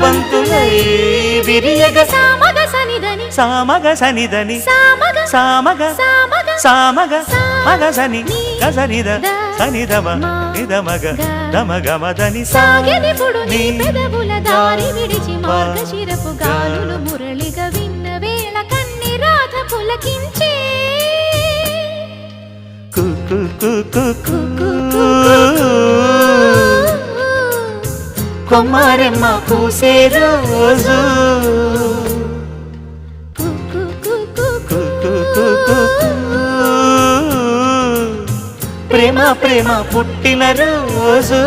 బంతులై విరియగ సామగ సనిదని సామగ సనిదని సామగ సామగ సామగ సామగ మగ సని గసనిద సనిదమ నిదమగ దమగమదని సాగెనిపుడు నీ పెదవుల దారి విడిచి మార్గశిరపు గాలులు మురళిగా విన్న వేళ కన్ని రాధ పులకించే కుకు కుకు కొమ్మారెమ్మ పూసే రోజు ప్రేమ ప్రేమ పుట్టిన రోజు